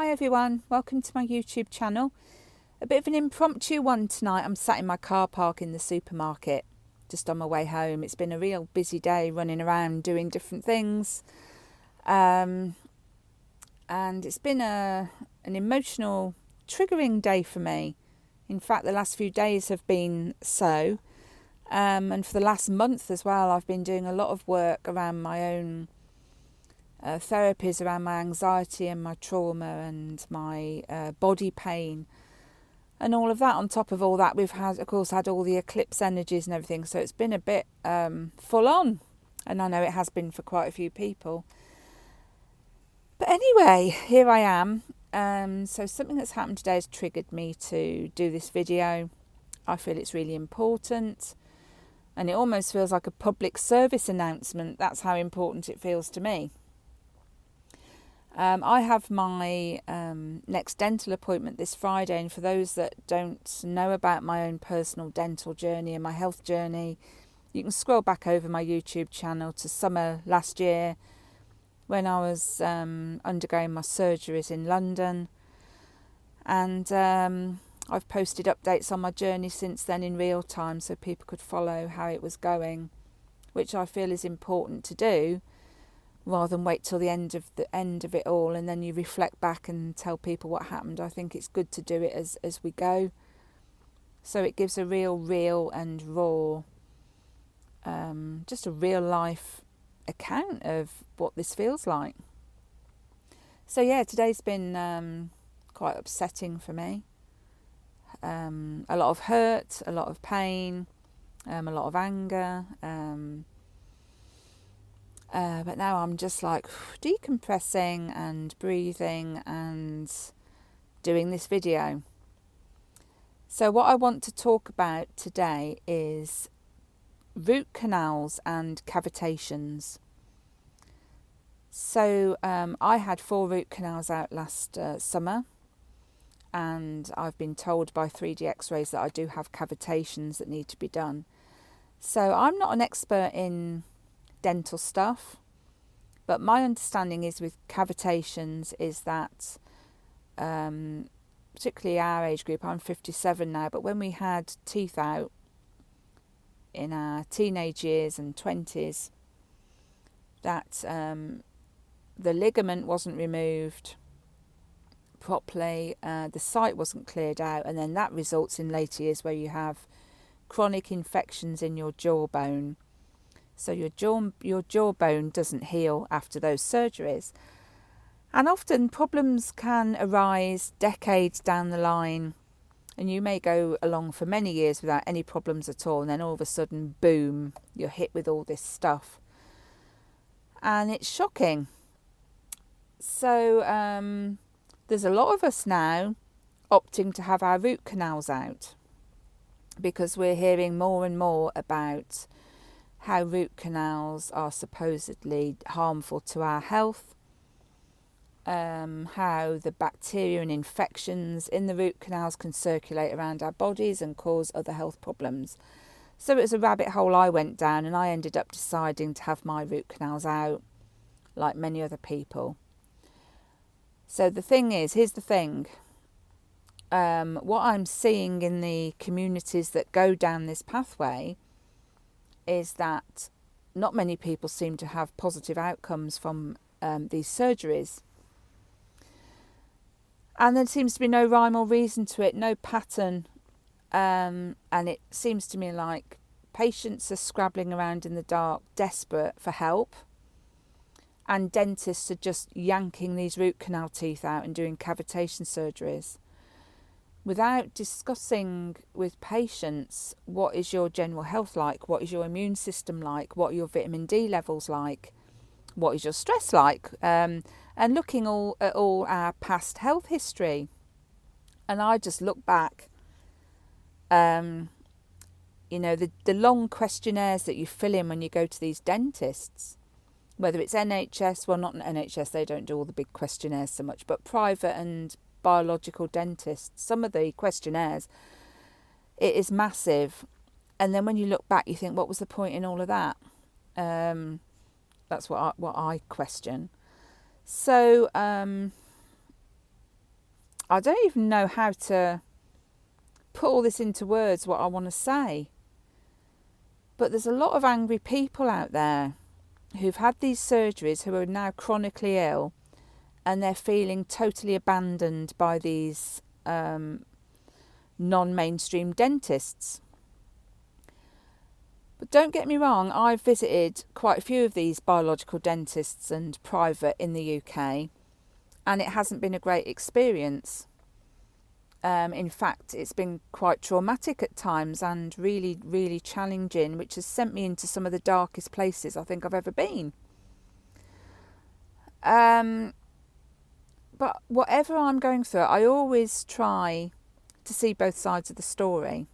Hi everyone, welcome to my YouTube channel. A bit of an impromptu one tonight. I'm sat in my car park in the supermarket, just on my way home. It's been a real busy day running around doing different things. And it's been an emotional, triggering day for me. In fact, the last few days have been so. And for the last month as well, I've been doing a lot of work around my own therapies around my anxiety and my trauma and my body pain and all of that. On top of all that, we've had all the eclipse energies and everything, so it's been a bit full on, and I know it has been for quite a few people. But anyway, here I am. So something that's happened today has triggered me to do this video. I feel it's really important, and it almost feels like a public service announcement. That's how important it feels to me. I have my next dental appointment this Friday, and for those that don't know about my own personal dental journey and my health journey, you can scroll back over my YouTube channel to summer last year when I was undergoing my surgeries in London, and I've posted updates on my journey since then in real time so people could follow how it was going, which I feel is important to do, rather than wait till the end of it all and then you reflect back and tell people what happened. I think it's good to do it as we go, so it gives a real and raw, just a real life account of what this feels like. So yeah, today's been quite upsetting for me. A lot of hurt, a lot of pain, a lot of anger. But now I'm just like decompressing and breathing and doing this video. So what I want to talk about today is root canals and cavitations. So I had 4 root canals out last summer, and I've been told by 3D x-rays that I do have cavitations that need to be done. So I'm not an expert in dental stuff, but my understanding is with cavitations is that particularly our age group, I'm 57 now, but when we had teeth out in our teenage years and 20s, that the ligament wasn't removed properly, the site wasn't cleared out, and then that results in later years where you have chronic infections in your jawbone. So your jawbone doesn't heal after those surgeries. And often problems can arise decades down the line, and you may go along for many years without any problems at all, and then all of a sudden, boom, you're hit with all this stuff. And it's shocking. So there's a lot of us now opting to have our root canals out because we're hearing more and more about how root canals are supposedly harmful to our health, how the bacteria and infections in the root canals can circulate around our bodies and cause other health problems. So it was a rabbit hole I went down, and I ended up deciding to have my root canals out like many other people. So the thing is, here's the thing, what I'm seeing in the communities that go down this pathway is that not many people seem to have positive outcomes from these surgeries. And there seems to be no rhyme or reason to it, no pattern. And it seems to me like patients are scrabbling around in the dark, desperate for help. And dentists are just yanking these root canal teeth out and doing cavitation surgeries without discussing with patients what is your general health like, what is your immune system like, what are your vitamin D levels like, what is your stress like, and looking at all our past health history. And I just look back, the long questionnaires that you fill in when you go to these dentists, whether it's NHS, well, not NHS, they don't do all the big questionnaires so much, but private and biological dentists, some of the questionnaires, it is massive. And then when you look back, you think, what was the point in all of that? That's what I question. So I don't even know how to put all this into words, what I want to say. But there's a lot of angry people out there who've had these surgeries who are now chronically ill, and they're feeling totally abandoned by these non-mainstream dentists. But don't get me wrong, I've visited quite a few of these biological dentists and private in the UK, and it hasn't been a great experience. In fact, it's been quite traumatic at times and really, really challenging, which has sent me into some of the darkest places I think I've ever been. But whatever I'm going through, I always try to see both sides of the story,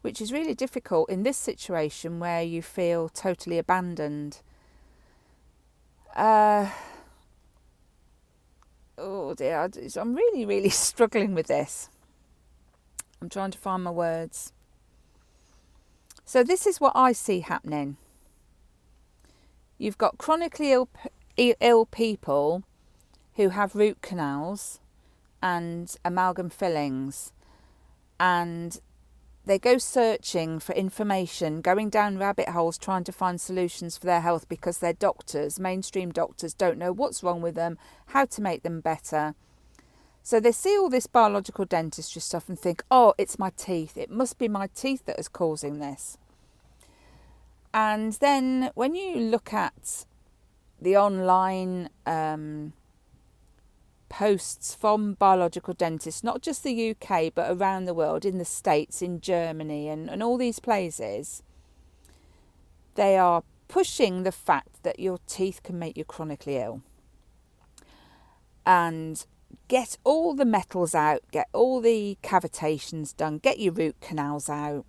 which is really difficult in this situation where you feel totally abandoned. Oh dear, I'm really, really struggling with this. I'm trying to find my words. So this is what I see happening. You've got chronically ill people who have root canals and amalgam fillings, and they go searching for information, going down rabbit holes trying to find solutions for their health because their doctors, mainstream doctors, don't know what's wrong with them, how to make them better. So they see all this biological dentistry stuff and think, oh, it's my teeth. It must be my teeth that is causing this. And then when you look at the online posts from biological dentists, not just the UK, but around the world, in the States, in Germany, and all these places, they are pushing the fact that your teeth can make you chronically ill. And get all the metals out, get all the cavitations done, get your root canals out,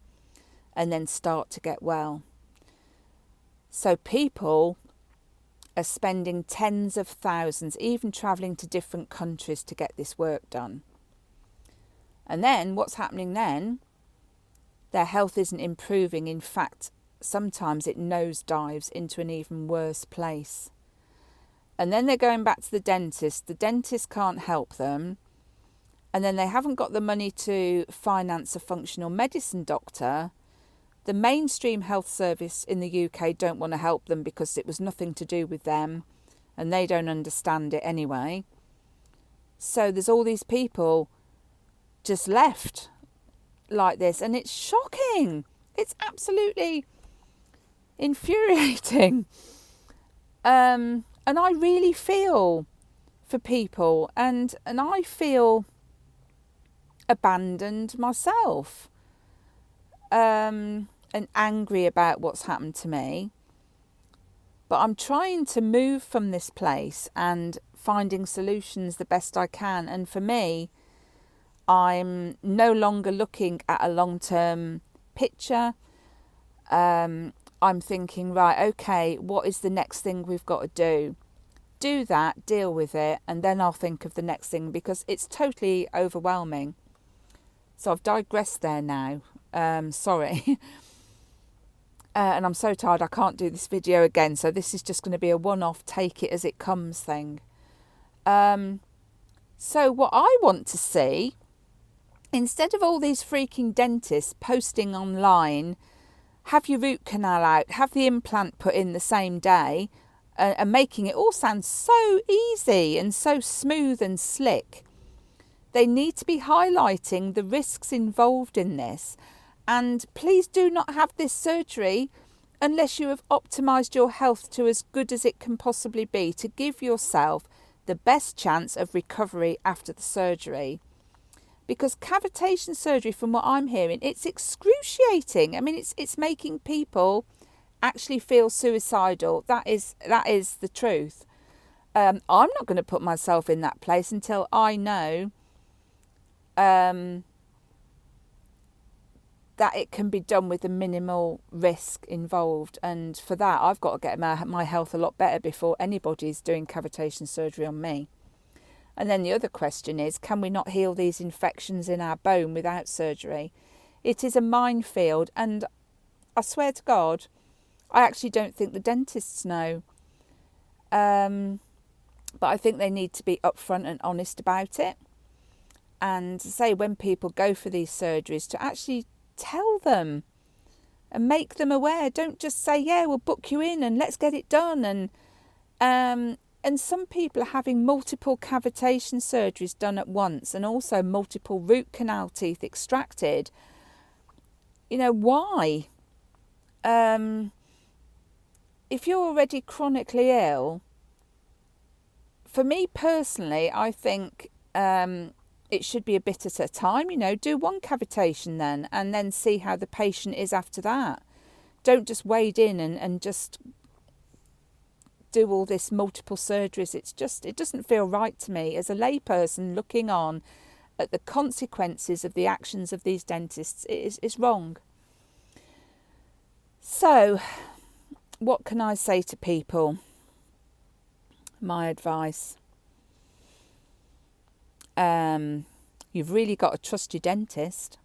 and then start to get well. So people are spending tens of thousands, even travelling to different countries to get this work done. And then what's happening then? Their health isn't improving. In fact, sometimes it nosedives into an even worse place. And then they're going back to the dentist. The dentist can't help them. And then they haven't got the money to finance a functional medicine doctor. The mainstream health service in the UK don't want to help them because it was nothing to do with them and they don't understand it anyway. So there's all these people just left like this, and it's shocking. It's absolutely infuriating. And I really feel for people, and I feel abandoned myself. And angry about what's happened to me. But I'm trying to move from this place and finding solutions the best I can. And for me, I'm no longer looking at a long-term picture. I'm thinking, right, okay, what is the next thing we've got to do? Do that, deal with it, and then I'll think of the next thing, because it's totally overwhelming. So I've digressed there now. Sorry. And I'm so tired I can't do this video again, so this is just going to be a one-off, take it as it comes thing. So what I want to see, instead of all these freaking dentists posting online, have your root canal out, have the implant put in the same day, and making it all sound so easy and so smooth and slick, they need to be highlighting the risks involved in this. And please do not have this surgery unless you have optimised your health to as good as it can possibly be, to give yourself the best chance of recovery after the surgery. Because cavitation surgery, from what I'm hearing, it's excruciating. I mean, it's making people actually feel suicidal. That is the truth. I'm not going to put myself in that place until I know that it can be done with a minimal risk involved. And for that, I've got to get my health a lot better before anybody's doing cavitation surgery on me. And then the other question is, can we not heal these infections in our bone without surgery? It is a minefield, and I swear to God, I actually don't think the dentists know. But I think they need to be upfront and honest about it. And say when people go for these surgeries, to actually tell them and make them aware. Don't just say, yeah, we'll book you in and let's get it done. And some people are having multiple cavitation surgeries done at once, and also multiple root canal teeth extracted. You know, why? If you're already chronically ill, for me personally, I think it should be a bit at a time. You know, do one cavitation then, and then see how the patient is after that. Don't just wade in and just do all this multiple surgeries. It doesn't feel right to me as a layperson looking on at the consequences of the actions of these dentists. It is wrong. So, what can I say to people? My advice. You've really got to trust your dentist.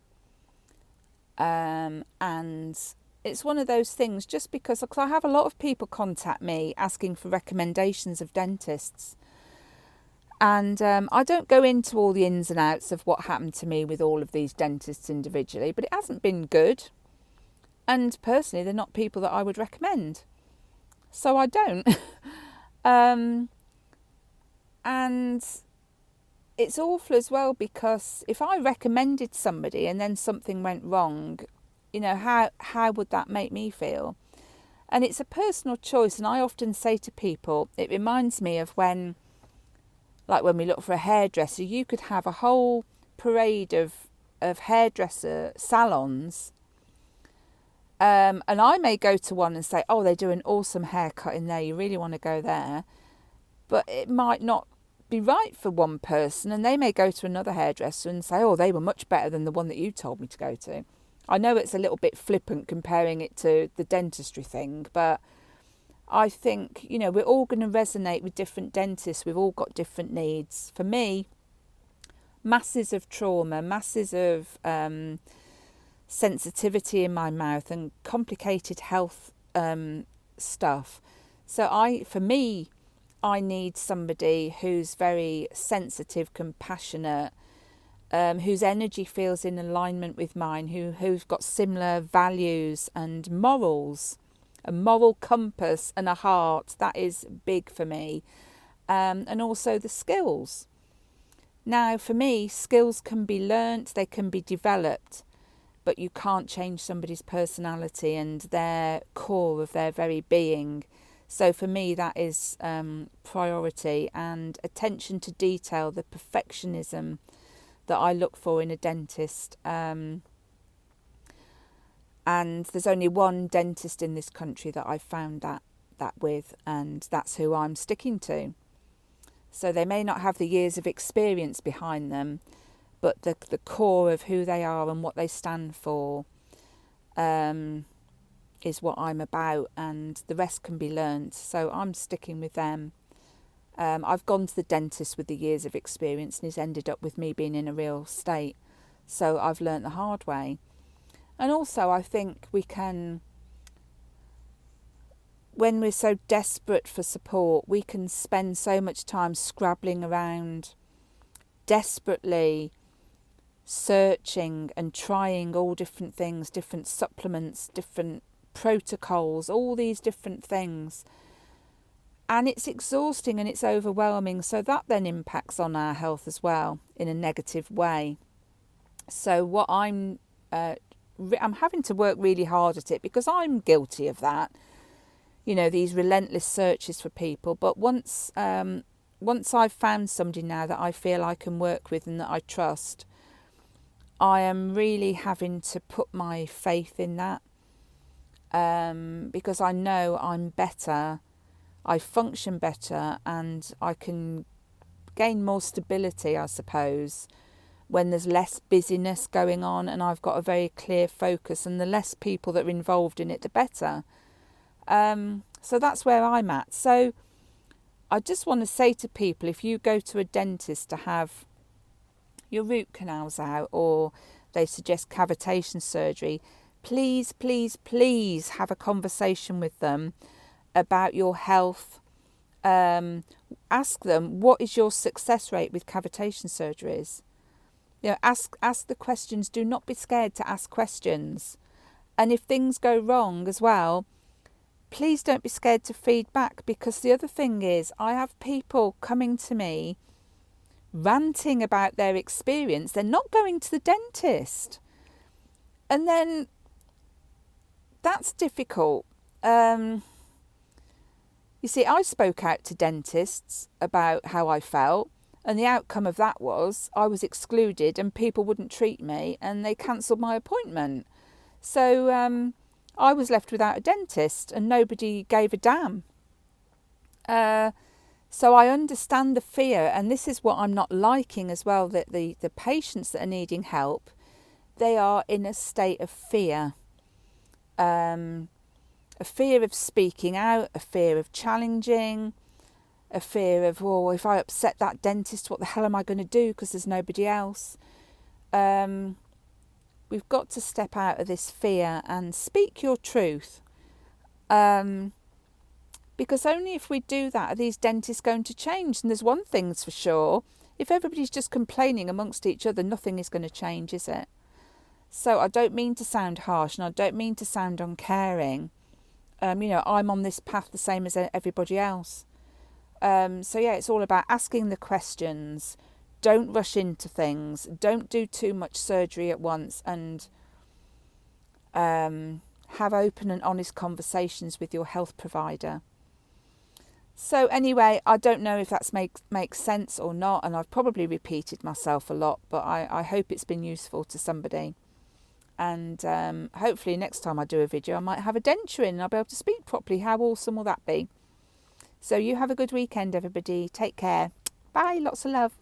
And it's one of those things, just because I have a lot of people contact me asking for recommendations of dentists. And I don't go into all the ins and outs of what happened to me with all of these dentists individually, but it hasn't been good. And personally, they're not people that I would recommend. So I don't. And it's awful as well, because if I recommended somebody and then something went wrong, you know, how would that make me feel? And it's a personal choice. And I often say to people, it reminds me of when we look for a hairdresser, you could have a whole parade of hairdresser salons. And I may go to one and say, oh, they do an awesome haircut in there, you really want to go there. But it might not be right for one person, and they may go to another hairdresser and say, oh, they were much better than the one that you told me to go to. I know it's a little bit flippant comparing it to the dentistry thing, but I think, you know, we're all going to resonate with different dentists. We've all got different needs. For me, masses of trauma, masses of sensitivity in my mouth and complicated health stuff. So I need somebody who's very sensitive, compassionate, whose energy feels in alignment with mine, who's got similar values and morals, a moral compass and a heart. That is big for me. And also the skills. Now, for me, skills can be learnt, they can be developed, but you can't change somebody's personality and their core of their very being. So for me, that is priority, and attention to detail, the perfectionism that I look for in a dentist. And there's only one dentist in this country that I've found that with, and that's who I'm sticking to. So they may not have the years of experience behind them, but the core of who they are and what they stand for is what I'm about, and the rest can be learnt. So I'm sticking with them. I've gone to the dentist with the years of experience, and he's ended up with me being in a real state. So I've learnt the hard way. And also I think we can, when we're so desperate for support, we can spend so much time scrabbling around, desperately searching and trying all different things, different supplements, different protocols, all these different things. And it's exhausting and it's overwhelming. So that then impacts on our health as well in a negative way. So what I'm having to work really hard at it, because I'm guilty of that. You know, these relentless searches for people. But once I've found somebody now that I feel I can work with and that I trust, I am really having to put my faith in that. Because I know I'm better, I function better, and I can gain more stability, I suppose, when there's less busyness going on and I've got a very clear focus, and the less people that are involved in it, the better. So that's where I'm at. So I just want to say to people, if you go to a dentist to have your root canals out, or they suggest cavitation surgery, please, please, please have a conversation with them about your health. Ask them, what is your success rate with cavitation surgeries? Ask the questions. Do not be scared to ask questions. And if things go wrong as well, please don't be scared to feedback, because the other thing is, I have people coming to me ranting about their experience. They're not going to the dentist. And then that's difficult. You see, I spoke out to dentists about how I felt, and the outcome of that was I was excluded and people wouldn't treat me and they cancelled my appointment. So I was left without a dentist and nobody gave a damn. So I understand the fear, and this is what I'm not liking as well, that the patients that are needing help, they are in a state of fear. A fear of speaking out, a fear of challenging, a fear of, oh, if I upset that dentist, what the hell am I going to do, because there's nobody else. We've got to step out of this fear and speak your truth. Because only if we do that are these dentists going to change. And there's one thing's for sure, if everybody's just complaining amongst each other, nothing is going to change, is it? So I don't mean to sound harsh, and I don't mean to sound uncaring. I'm on this path the same as everybody else. So yeah, it's all about asking the questions. Don't rush into things. Don't do too much surgery at once, and have open and honest conversations with your health provider. So anyway, I don't know if that makes sense or not, and I've probably repeated myself a lot, but I hope it's been useful to somebody. And hopefully next time I do a video, I might have a denture in and I'll be able to speak properly. How awesome will that be? So you have a good weekend, everybody. Take care. Bye. Lots of love.